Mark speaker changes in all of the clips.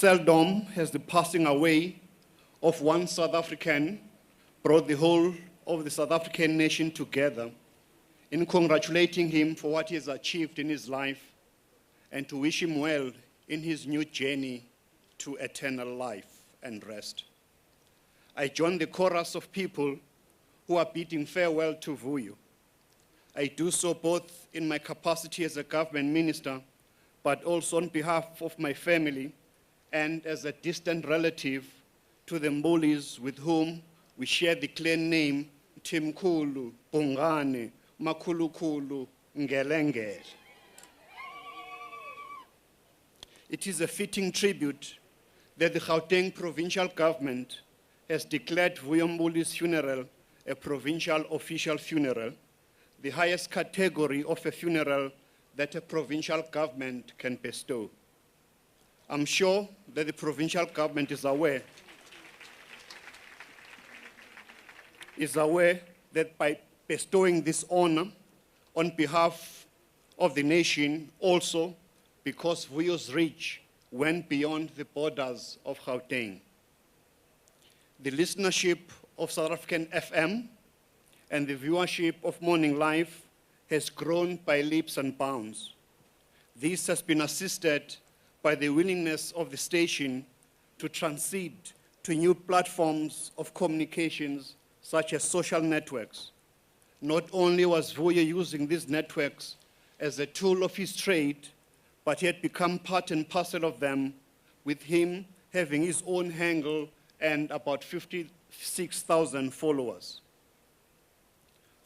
Speaker 1: Seldom has the passing away of one South African brought the whole of the South African nation together in congratulating him for what he has achieved in his life and to wish him well in his new journey to eternal life and rest. I join the chorus of people who are bidding farewell to Vuyo. I do so both in my capacity as a government minister, but also on behalf of my family and as a distant relative to the Mbulis with whom we share the clan name Timkulu, Bungane, Makulukulu, Ngelengele. It is a fitting tribute that the Gauteng provincial government has declared Vuyo Mbuli's funeral a provincial official funeral, the highest category of a funeral that a provincial government can bestow. I'm sure that the provincial government is aware that by bestowing this honor on behalf of the nation, also because Vuyo's reach went beyond the borders of Gauteng. The listenership of South African FM and the viewership of Morning Live has grown by leaps and bounds. This has been assisted by the willingness of the station to transit to new platforms of communications such as social networks. Not only was Vuyo using these networks as a tool of his trade, but he had become part and parcel of them, with him having his own handle and about 56,000 followers.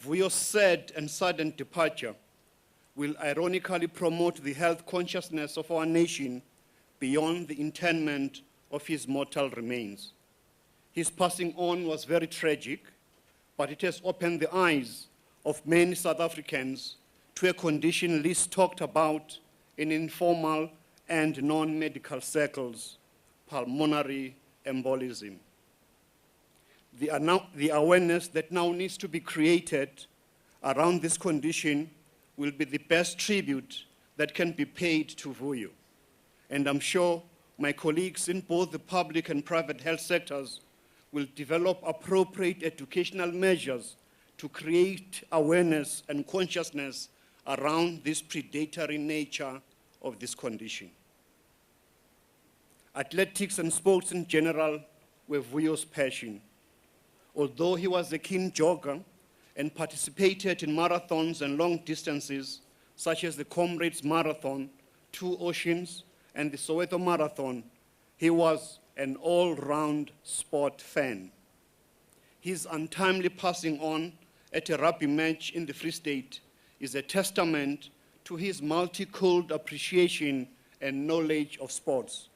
Speaker 1: Vuyo's sad and sudden departure will ironically promote the health consciousness of our nation beyond the interment of his mortal remains. His passing on was very tragic, but it has opened the eyes of many South Africans to a condition least talked about in informal and non-medical circles, pulmonary embolism. The awareness that now needs to be created around this condition will be the best tribute that can be paid to Vuyo. And I'm sure my colleagues in both the public and private health sectors will develop appropriate educational measures to create awareness and consciousness around this predatory nature of this condition. Athletics and sports in general were Vuyo's passion. Although he was a keen jogger and participated in marathons and long distances, such as the Comrades Marathon, Two Oceans, and the Soweto Marathon, he was an all-round sport fan. His untimely passing on at a rugby match in the Free State is a testament to his multi-cooled appreciation and knowledge of sports.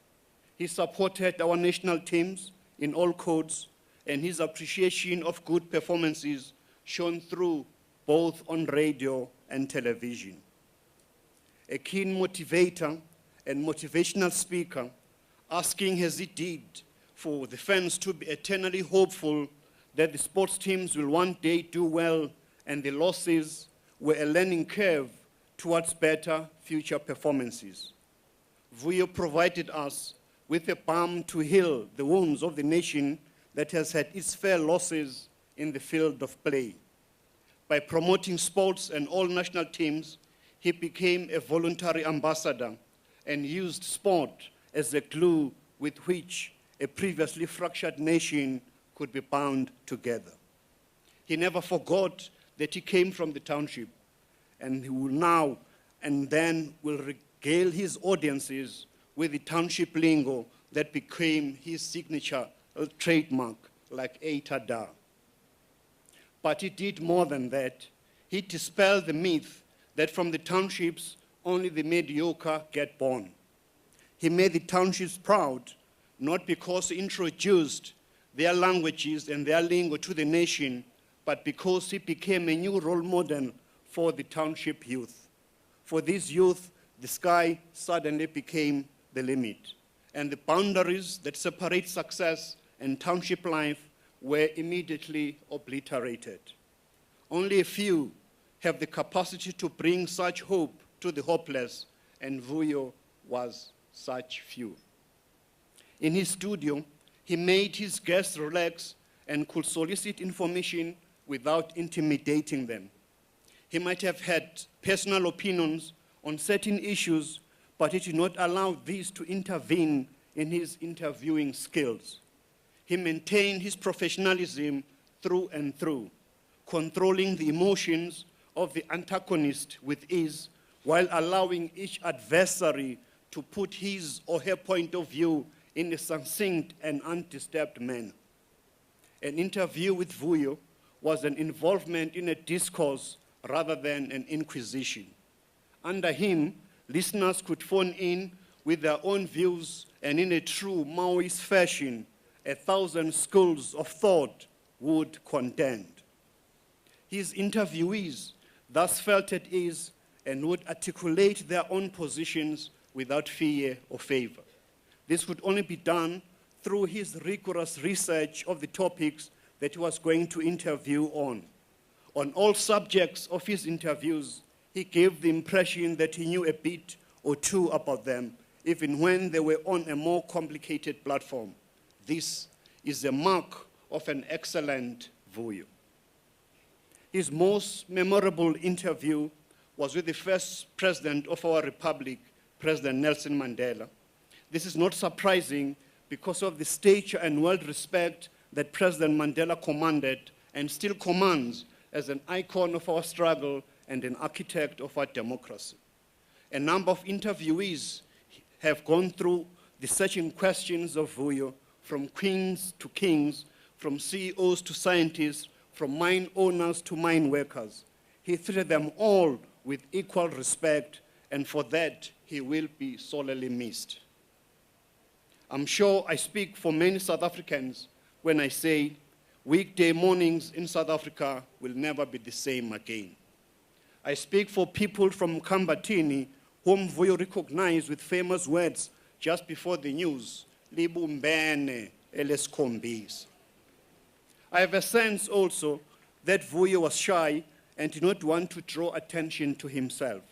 Speaker 1: He supported our national teams in all codes, and his appreciation of good performances shone through both on radio and television. A keen motivator and motivational speaker, asking as he did for the fans to be eternally hopeful that the sports teams will one day do well and the losses were a learning curve towards better future performances. Vuyo provided us with a balm to heal the wounds of the nation that has had its fair losses in the field of play. By promoting sports and all national teams, he became a voluntary ambassador and used sport as the glue with which a previously fractured nation could be bound together. He never forgot that he came from the township, and he will now and then will regale his audiences with the township lingo that became his signature trademark, like Eitada. But he did more than that. He dispelled the myth that from the townships only the mediocre get born. He made the townships proud, not because he introduced their languages and their lingo to the nation, but because he became a new role model for the township youth. For these youth, the sky suddenly became the limit, and the boundaries that separate success and township life were immediately obliterated. Only a few have the capacity to bring such hope to the hopeless, and Vuyo was such few. In his studio, he made his guests relax and could solicit information without intimidating them. He might have had personal opinions on certain issues, but he did not allow these to intervene in his interviewing skills. He maintained his professionalism through and through, controlling the emotions of the antagonist with ease, while allowing each adversary to put his or her point of view in a succinct and undisturbed manner. An interview with Vuyo was an involvement in a discourse rather than an inquisition. Under him, listeners could phone in with their own views, and in a true Maoist fashion, 1,000 schools of thought would contend. His interviewees thus felt at ease and would articulate their own positions without fear or favor. This could only be done through his rigorous research of the topics that he was going to interview on. On all subjects of his interviews, he gave the impression that he knew a bit or two about them, even when they were on a more complicated platform. This is a mark of an excellent Vuyo. His most memorable interview was with the first president of our republic, President Nelson Mandela. This is not surprising because of the stature and world respect that President Mandela commanded and still commands as an icon of our struggle and an architect of our democracy. A number of interviewees have gone through the searching questions of Vuyo, from queens to kings, from CEOs to scientists, from mine owners to mine workers. He treated them all with equal respect, and for that, he will be sorely missed. I'm sure I speak for many South Africans when I say weekday mornings in South Africa will never be the same again. I speak for people from Kambatini, whom Vuyo recognized with famous words just before the news, Libumbene eleskombis. I have a sense also that Vuyo was shy and did not want to draw attention to himself.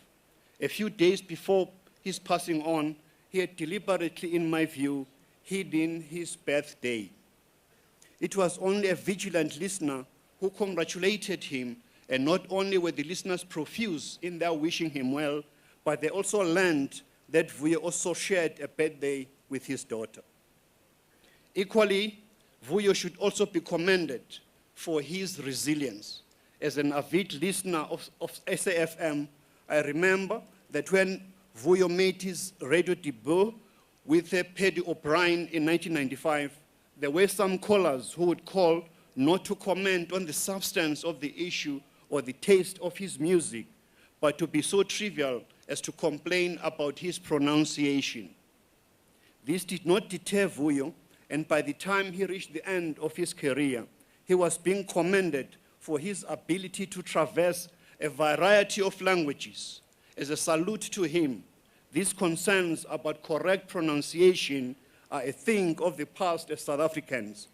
Speaker 1: A few days before his passing on, he had deliberately, in my view, hidden his birthday. It was only a vigilant listener who congratulated him, and not only were the listeners profuse in their wishing him well, but they also learned that Vuyo also shared a birthday with his daughter. Equally, Vuyo should also be commended for his resilience. As an avid listener of SAFM, I remember that when Vuyo made his radio debut with Paddy O'Brien in 1995, there were some callers who would call not to comment on the substance of the issue or the taste of his music, but to be so trivial as to complain about his pronunciation. This did not deter Vuyo, and by the time he reached the end of his career, he was being commended for his ability to traverse a variety of languages. As a salute to him, these concerns about correct pronunciation are a thing of the past as South Africans.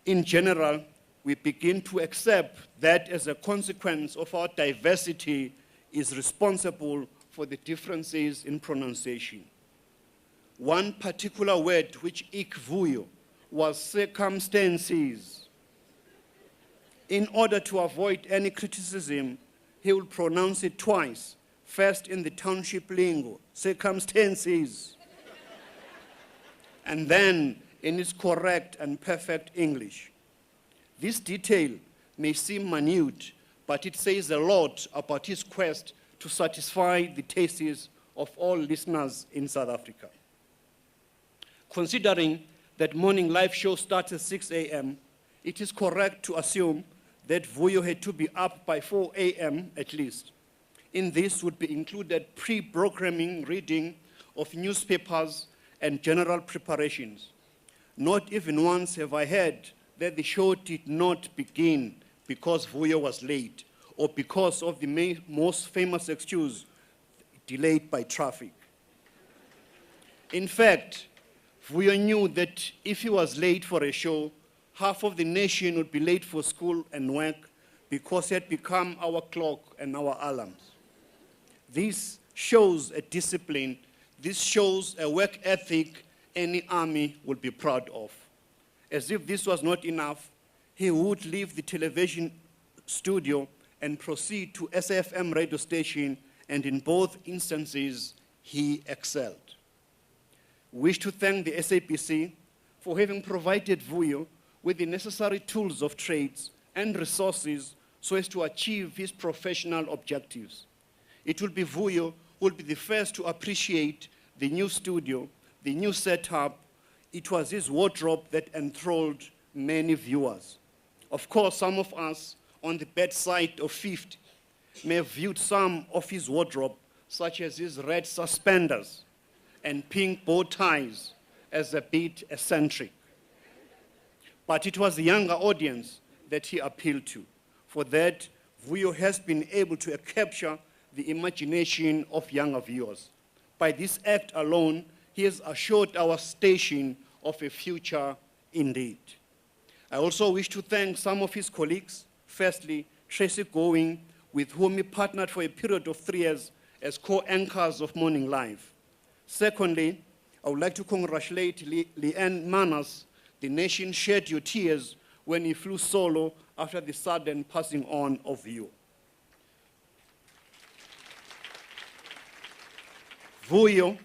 Speaker 1: In general, we begin to accept that as a consequence of our diversity is responsible for the differences in pronunciation. One particular word which ik Vuyo was circumstances. In order to avoid any criticism, he will pronounce it twice, first in the Township lingo, circumstances, and then in his correct and perfect English. This detail may seem minute, but it says a lot about his quest to satisfy the tastes of all listeners in South Africa. Considering that morning live show starts at 6 a.m., it is correct to assume that Vuyo had to be up by 4 a.m. at least. In this would be included pre-programming reading of newspapers and general preparations. Not even once have I heard that the show did not begin because Vuyo was late or because of the most famous excuse, delayed by traffic. In fact, Vuyo knew that if he was late for a show, half of the nation would be late for school and work because he had become our clock and our alarms. This shows a discipline, this shows a work ethic, any army would be proud of. As if this was not enough, he would leave the television studio and proceed to SFM radio station, and in both instances, he excelled. We wish to thank the SABC for having provided Vuyo with the necessary tools of trades and resources so as to achieve his professional objectives. It will be Vuyo who will be the first to appreciate the new studio, the new setup. It was his wardrobe that enthralled many viewers. Of course, some of us on the bad side of 50 may have viewed some of his wardrobe, such as his red suspenders and pink bow ties, as a bit eccentric. But it was the younger audience that he appealed to. For that, Vuyo has been able to capture the imagination of younger viewers. By this act alone, he has assured our station of a future indeed. I also wish to thank some of his colleagues. Firstly, Tracy Going, with whom he partnered for a period of 3 years as co-anchors of Morning Live. Secondly, I would like to congratulate Leanne Manas. The nation shed your tears when he flew solo after the sudden passing on of you. Vuyo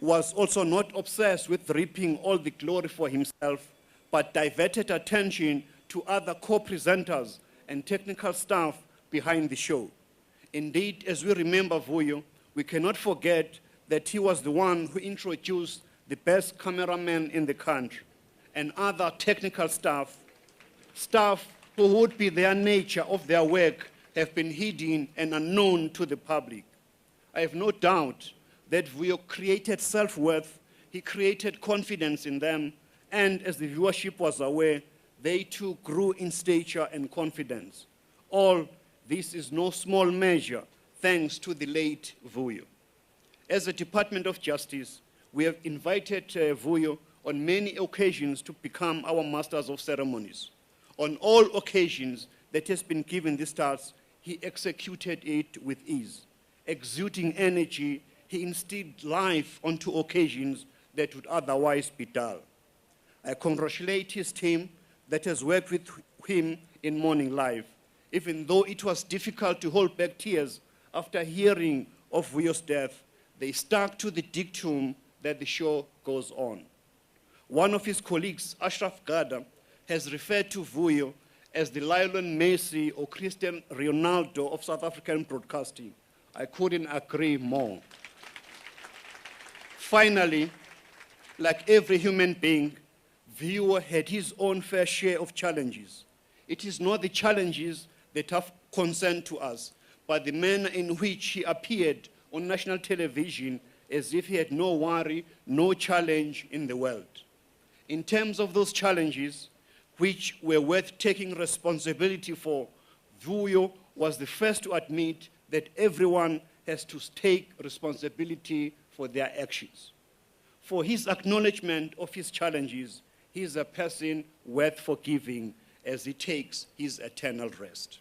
Speaker 1: was also not obsessed with reaping all the glory for himself, but diverted attention to other co-presenters and technical staff behind the show. Indeed, as we remember Vuyo, we cannot forget that he was the one who introduced the best cameraman in the country and other technical staff who would be their nature of their work have been hidden and unknown to the public. I have no doubt that Vuyo created self-worth, he created confidence in them, and as the viewership was aware, they too grew in stature and confidence. All this is no small measure thanks to the late Vuyo. As a Department of Justice, we have invited Vuyo on many occasions to become our masters of ceremonies. On all occasions that has been given this task, he executed it with ease. Exuding energy, he instilled life onto occasions that would otherwise be dull. I congratulate his team that has worked with him in Morning Live, even though it was difficult to hold back tears after hearing of Vuyo's death. They stuck to the dictum that the show goes on. One of his colleagues, Ashraf Gada, has referred to Vuyo as the Lionel Messi or Cristiano Ronaldo of South African broadcasting. I couldn't agree more. Finally, like every human being, Vuyo had his own fair share of challenges. It is not the challenges that have concern to us, but the manner in which he appeared on national television as if he had no worry, no challenge in the world. In terms of those challenges, which were worth taking responsibility for, Vuyo was the first to admit that everyone has to take responsibility for their actions. For his acknowledgement of his challenges, he is a person worth forgiving as he takes his eternal rest.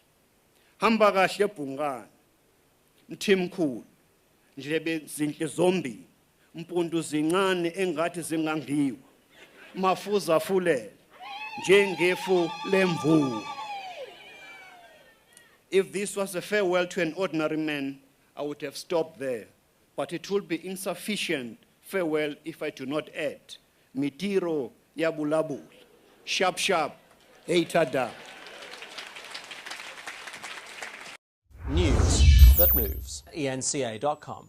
Speaker 1: Hamba kahle Bhungane, Mthimkhulu, ndlebe zinhle zombili, mpundu zincane engathi zingangiwa, mafuza afulele, njengefu lemvu. If this was a farewell to an ordinary man, I would have stopped there. But it would be insufficient farewell if I do not add, mitiro yabulabul, sharp sharp, heitada.
Speaker 2: News that moves. eNCA.com.